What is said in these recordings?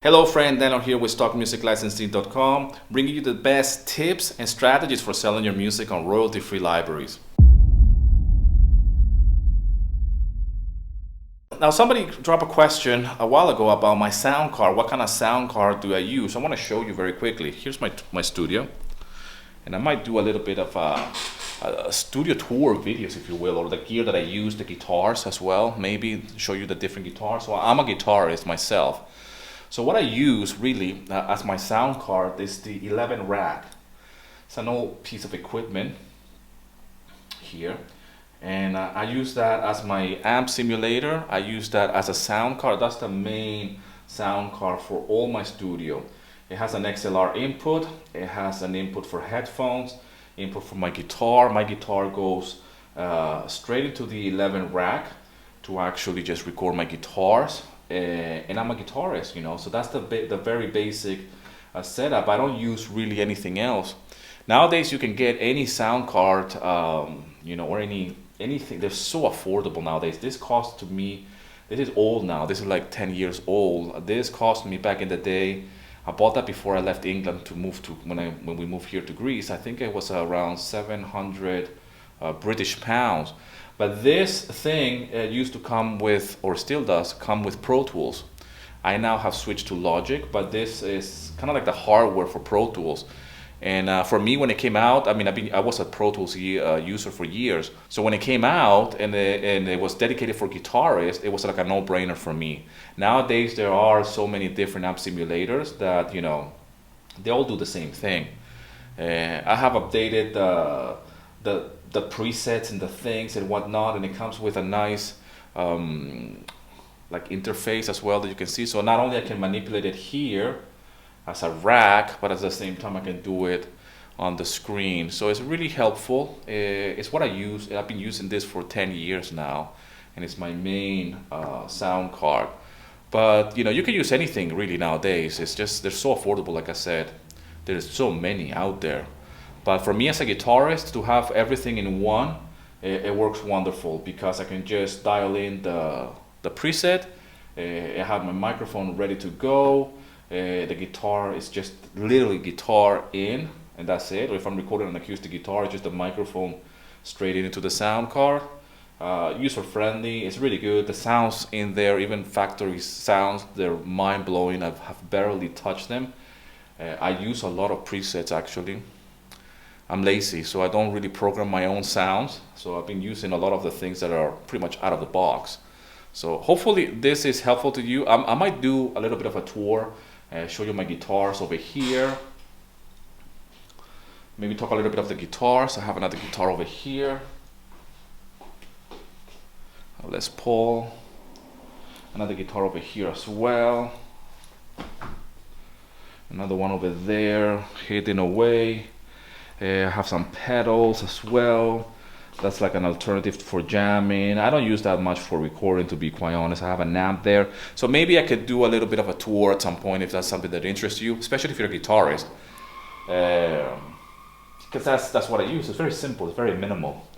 Hello friend, Daniel here with StockMusicLicensing.com, bringing you the best tips and strategies for selling your music on royalty-free libraries. Now somebody dropped a question a while ago about my sound card. What kind of sound card do I use? I want to show you very quickly. Here's my studio, and I might do a little bit of a studio tour videos, if you will, or the gear that I use, the guitars as well, maybe show you the different guitars. So I'm a guitarist myself. So what I use really as my sound card is the 11 rack. It's an old piece of equipment here, and I use that as my amp simulator. I use that as a sound card. That's the main sound card for all my studio. It has an XLR input, it has an input for headphones, input for my guitar. My guitar goes straight into the 11 rack to actually just record my guitars. And I'm a guitarist, you know, so that's the very basic setup. I don't use really anything else. Nowadays you can get any sound card, you know, or anything. They're so affordable nowadays. This cost to me, this is old now, this is like 10 years old. This cost me back in the day, I bought that before I left England to move to, when we moved here to Greece, I think it was around 700 British pounds. But this thing used to come with, or still does, come with Pro Tools. I now have switched to Logic, but this is kind of like the hardware for Pro Tools. And for me, when it came out, I mean, I was a Pro Tools user for years. So when it came out and it was dedicated for guitarists, it was like a no-brainer for me. Nowadays, there are so many different amp simulators that, you know, they all do the same thing. I have updated the presets and the things and whatnot, and it comes with a nice like interface as well that you can see. So not only I can manipulate it here as a rack, but at the same time I can do it on the screen. So it's really helpful. It's what I use. I've been using this for 10 years now, and it's my main sound card. But you know, you can use anything really nowadays. It's just, they're so affordable. Like I said, there's so many out there. But for me as a guitarist, to have everything in one, it works wonderful, because I can just dial in the preset. I have my microphone ready to go. The guitar is just literally guitar in, and that's it. Or if I'm recording an acoustic guitar, it's just a microphone straight into the sound card. User friendly, it's really good. The sounds in there, even factory sounds, they're mind blowing. I've barely touched them. I use a lot of presets actually. I'm lazy, so I don't really program my own sounds. So I've been using a lot of the things that are pretty much out of the box. So hopefully this is helpful to you. I might do a little bit of a tour, show you my guitars over here. Maybe talk a little bit of the guitars. I have another guitar over here. A Les Paul. Another guitar over here as well. Another one over there, hidden away. I have some pedals as well. That's like an alternative for jamming. I don't use that much for recording, to be quite honest. I have an amp there. So maybe I could do a little bit of a tour at some point if that's something that interests you, especially if you're a guitarist. Because that's what I use. It's very simple, it's very minimal.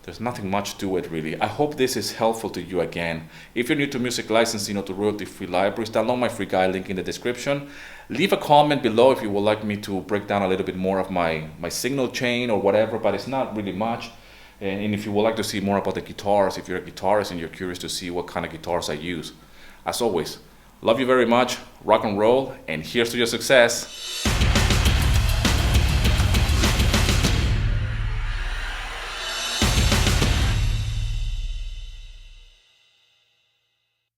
There's nothing much to it really. I hope this is helpful to you again. If you're new to music licensing or to royalty-free libraries, download my free guide, link in the description. Leave a comment below if you would like me to break down a little bit more of my signal chain or whatever, but it's not really much. And if you would like to see more about the guitars, if you're a guitarist and you're curious to see what kind of guitars I use. As always, love you very much, rock and roll, and here's to your success.